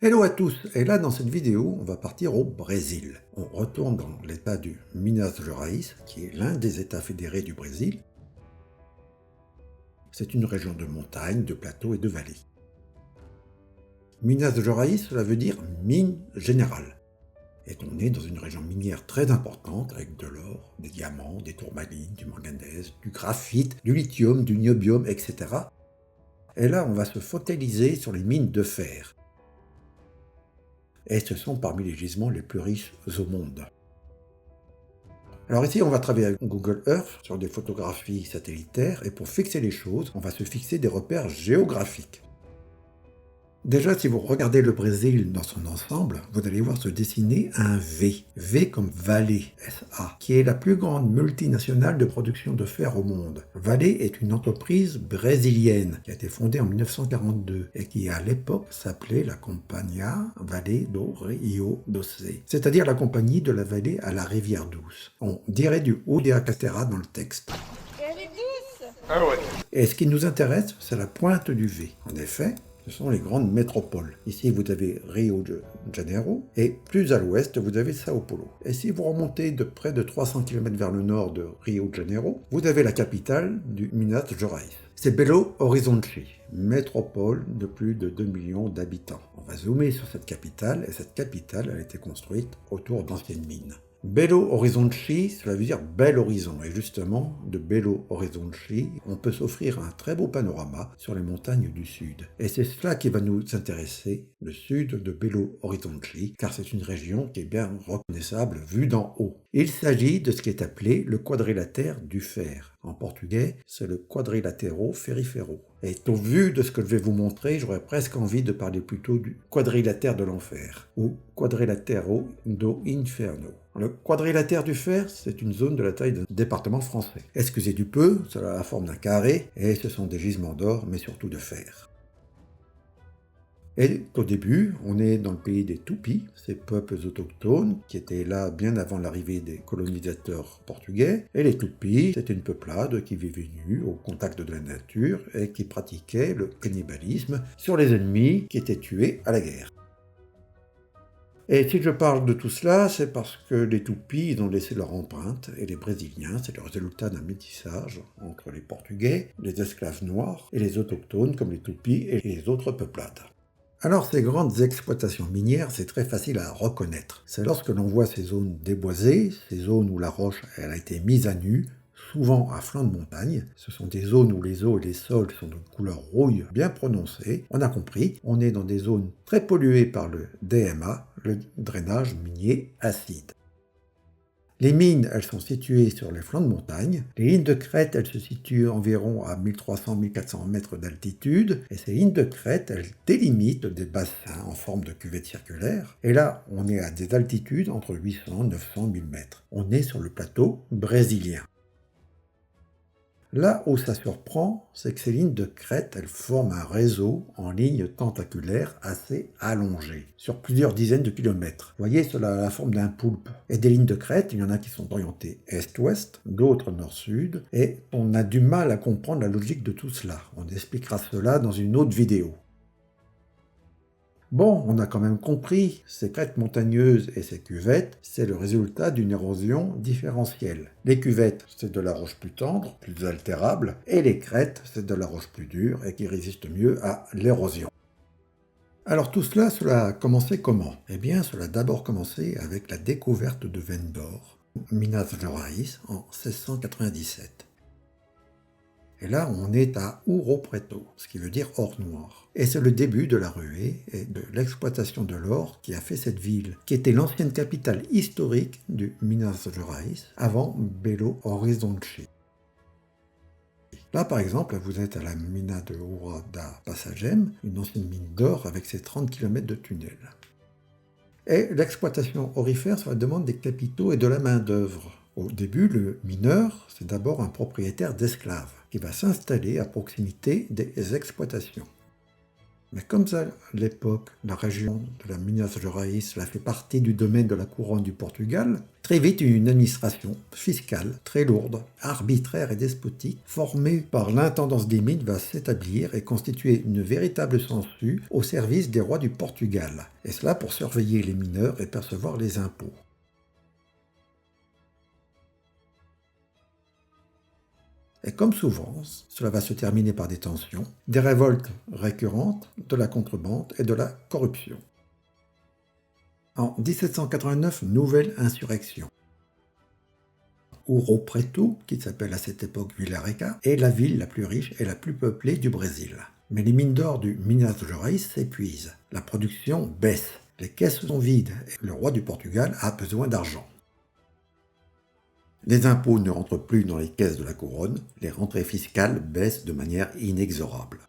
Hello à tous, et là dans cette vidéo on va partir au Brésil. On retourne dans l'état du Minas Gerais, qui est l'un des états fédérés du Brésil. C'est une région de montagnes, de plateaux et de vallées. Minas Gerais, cela veut dire mine générale. Et on est dans une région minière très importante avec de l'or, des diamants, des tourmalines, du manganèse, du graphite, du lithium, du niobium, etc. Et là on va se focaliser sur les mines de fer. Et ce sont parmi les gisements les plus riches au monde. Alors ici, on va travailler avec Google Earth sur des photographies satellitaires et pour fixer les choses, on va se fixer des repères géographiques. Déjà, si vous regardez le Brésil dans son ensemble, vous allez voir se dessiner un V. V comme Vale, SA, qui est la plus grande multinationale de production de fer au monde. Vale est une entreprise brésilienne qui a été fondée en 1942 et qui à l'époque s'appelait la Companhia Vale do Rio Doce, c'est-à-dire la compagnie de la vallée à la rivière douce. On dirait du haut des Acatera dans le texte. Elle est douce. Ah ouais. Et ce qui nous intéresse, c'est la pointe du V. En effet, ce sont les grandes métropoles. Ici, vous avez Rio de Janeiro, et plus à l'ouest, vous avez Sao Paulo. Et si vous remontez de près de 300 km vers le nord de Rio de Janeiro, vous avez la capitale du Minas Gerais. C'est Belo Horizonte, métropole de plus de 2 millions d'habitants. On va zoomer sur cette capitale, et cette capitale a été construite autour d'anciennes mines. Belo Horizonte, cela veut dire bel horizon, et justement, de Belo Horizonte, on peut s'offrir un très beau panorama sur les montagnes du sud. Et c'est cela qui va nous intéresser, le sud de Belo Horizonte, car c'est une région qui est bien reconnaissable vue d'en haut. Il s'agit de ce qui est appelé le quadrilatère du fer. En portugais, c'est le quadrilatero ferifero. Et au vu de ce que je vais vous montrer, j'aurais presque envie de parler plutôt du quadrilatère de l'enfer, ou quadrilatero do inferno. Le quadrilatère du fer, c'est une zone de la taille d'un département français. Excusez du peu, cela a la forme d'un carré, et ce sont des gisements d'or, mais surtout de fer. Et au début, on est dans le pays des Tupis, ces peuples autochtones qui étaient là bien avant l'arrivée des colonisateurs portugais. Et les Tupis, c'était une peuplade qui vivait nue au contact de la nature et qui pratiquait le cannibalisme sur les ennemis qui étaient tués à la guerre. Et si je parle de tout cela, c'est parce que les Tupis ils ont laissé leur empreinte, et les Brésiliens, c'est le résultat d'un métissage entre les Portugais, les esclaves noirs, et les autochtones comme les Tupis et les autres peuplades. Alors ces grandes exploitations minières, c'est très facile à reconnaître. C'est lorsque l'on voit ces zones déboisées, ces zones où la roche elle a été mise à nu, souvent à flanc de montagne. Ce sont des zones où les eaux et les sols sont de couleur rouille bien prononcée. On a compris, on est dans des zones très polluées par le DMA, le drainage minier acide. Les mines, elles sont situées sur les flancs de montagne. Les lignes de crête, elles se situent environ à 1300-1400 mètres d'altitude. Et ces lignes de crête, elles délimitent des bassins en forme de cuvette circulaire. Et là, on est à des altitudes entre 800, 900, 1000 mètres. On est sur le plateau brésilien. Là où ça surprend, c'est que ces lignes de crête, elles forment un réseau en ligne tentaculaire assez allongé, sur plusieurs dizaines de kilomètres. Vous voyez, cela a la forme d'un poulpe. Et des lignes de crête, il y en a qui sont orientées est-ouest, d'autres nord-sud, et on a du mal à comprendre la logique de tout cela. On expliquera cela dans une autre vidéo. Bon, on a quand même compris, ces crêtes montagneuses et ces cuvettes, c'est le résultat d'une érosion différentielle. Les cuvettes, c'est de la roche plus tendre, plus altérable, et les crêtes, c'est de la roche plus dure et qui résiste mieux à l'érosion. Alors tout cela, cela a commencé comment? Eh bien, cela a d'abord commencé avec la découverte de veines d'or, Minas Gerais, en 1697. Et là, on est à Ouro Preto, ce qui veut dire or noir. Et c'est le début de la ruée et de l'exploitation de l'or qui a fait cette ville, qui était l'ancienne capitale historique du Minas Gerais, avant Belo Horizonte. Là, par exemple, vous êtes à la mina de Ouro da Passagem, une ancienne mine d'or avec ses 30 km de tunnels. Et l'exploitation aurifère, ça demande des capitaux et de la main-d'œuvre. Au début, le mineur, c'est d'abord un propriétaire d'esclaves qui va s'installer à proximité des exploitations. Mais comme à l'époque, la région de la Minas Gerais cela fait partie du domaine de la couronne du Portugal, très vite une administration fiscale très lourde, arbitraire et despotique, formée par l'intendance des mines va s'établir et constituer une véritable sangsue au service des rois du Portugal, et cela pour surveiller les mineurs et percevoir les impôts. Et comme souvent, cela va se terminer par des tensions, des révoltes récurrentes, de la contrebande et de la corruption. En 1789, nouvelle insurrection. Ouro Preto, qui s'appelle à cette époque Vila-Rica, est la ville la plus riche et la plus peuplée du Brésil. Mais les mines d'or du Minas Gerais s'épuisent, la production baisse, les caisses sont vides et le roi du Portugal a besoin d'argent. Les impôts ne rentrent plus dans les caisses de la couronne, les rentrées fiscales baissent de manière inexorable.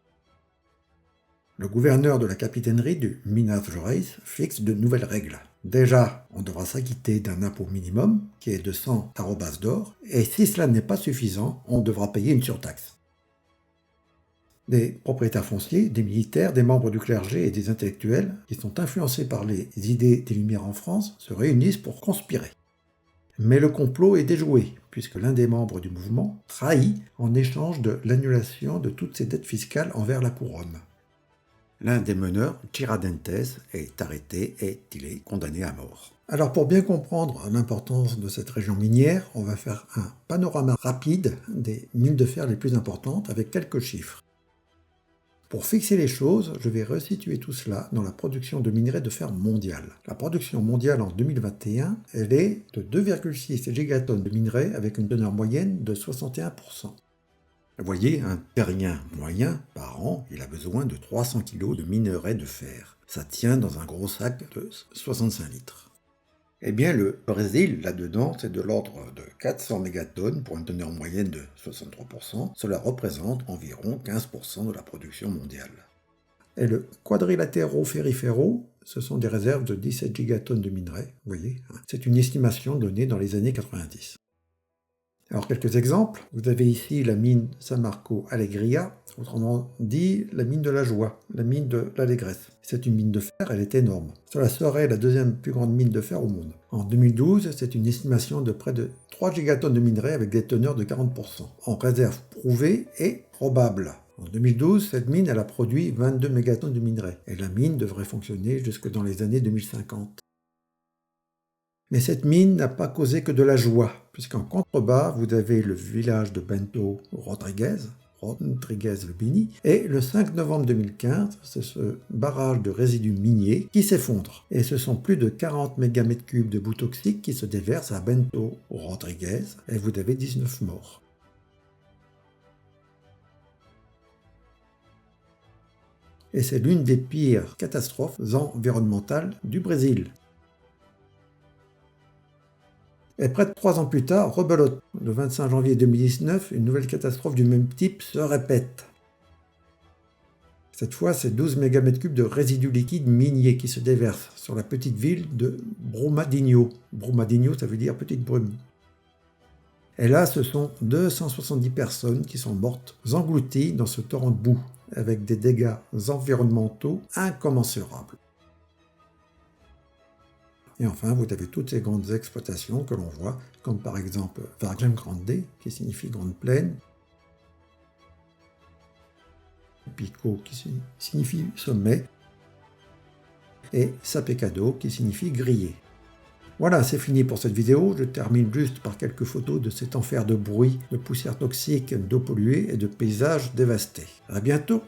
Le gouverneur de la capitainerie du Minas Gerais fixe de nouvelles règles. Déjà, on devra s'acquitter d'un impôt minimum, qui est de 100 arrobas d'or, et si cela n'est pas suffisant, on devra payer une surtaxe. Des propriétaires fonciers, des militaires, des membres du clergé et des intellectuels, qui sont influencés par les idées des Lumières en France, se réunissent pour conspirer. Mais le complot est déjoué, puisque l'un des membres du mouvement trahit en échange de l'annulation de toutes ses dettes fiscales envers la couronne. L'un des meneurs, Tiradentes, est arrêté et il est condamné à mort. Alors pour bien comprendre l'importance de cette région minière, on va faire un panorama rapide des mines de fer les plus importantes avec quelques chiffres. Pour fixer les choses, je vais resituer tout cela dans la production de minerais de fer mondiale. La production mondiale en 2021, elle est de 2,6 gigatonnes de minerais avec une teneur moyenne de 61%. Vous voyez, un terrien moyen par an, il a besoin de 300 kg de minerais de fer. Ça tient dans un gros sac de 65 litres. Eh bien, le Brésil, là-dedans, c'est de l'ordre de 400 mégatonnes pour une teneur moyenne de 63%. Cela représente environ 15% de la production mondiale. Et le quadrilatero ferrifero, ce sont des réserves de 17 gigatonnes de minerais, vous voyez. C'est une estimation donnée dans les années 90. Alors, quelques exemples. Vous avez ici la mine San Marco Alegria, autrement dit la mine de la joie, la mine de l'allégresse. C'est une mine de fer, elle est énorme. Cela serait la deuxième plus grande mine de fer au monde. En 2012, c'est une estimation de près de 3 gigatonnes de minerais avec des teneurs de 40%, en réserve prouvée et probable. En 2012, cette mine elle a produit 22 mégatonnes de minerais, et la mine devrait fonctionner jusque dans les années 2050. Mais cette mine n'a pas causé que de la joie, puisqu'en contrebas, vous avez le village de Bento Rodrigues Lubini, et le 5 novembre 2015, c'est ce barrage de résidus miniers qui s'effondre. Et ce sont plus de 40 mégamètres cubes de boue toxique qui se déversent à Bento Rodrigues, et vous avez 19 morts. Et c'est l'une des pires catastrophes environnementales du Brésil. Et près de 3 ans plus tard, rebelote. Le 25 janvier 2019, une nouvelle catastrophe du même type se répète. Cette fois, c'est 12 mégamètres cubes de résidus liquides miniers qui se déversent sur la petite ville de Brumadinho. Brumadinho, ça veut dire petite brume. Et là, ce sont 270 personnes qui sont mortes, englouties dans ce torrent de boue, avec des dégâts environnementaux incommensurables. Et enfin, vous avez toutes ces grandes exploitations que l'on voit, comme par exemple Vargem Grande, qui signifie grande plaine, Pico, qui signifie sommet, et Sapecado, qui signifie grillé. Voilà, c'est fini pour cette vidéo. Je termine juste par quelques photos de cet enfer de bruit, de poussière toxique, d'eau polluée et de paysages dévastés. À bientôt!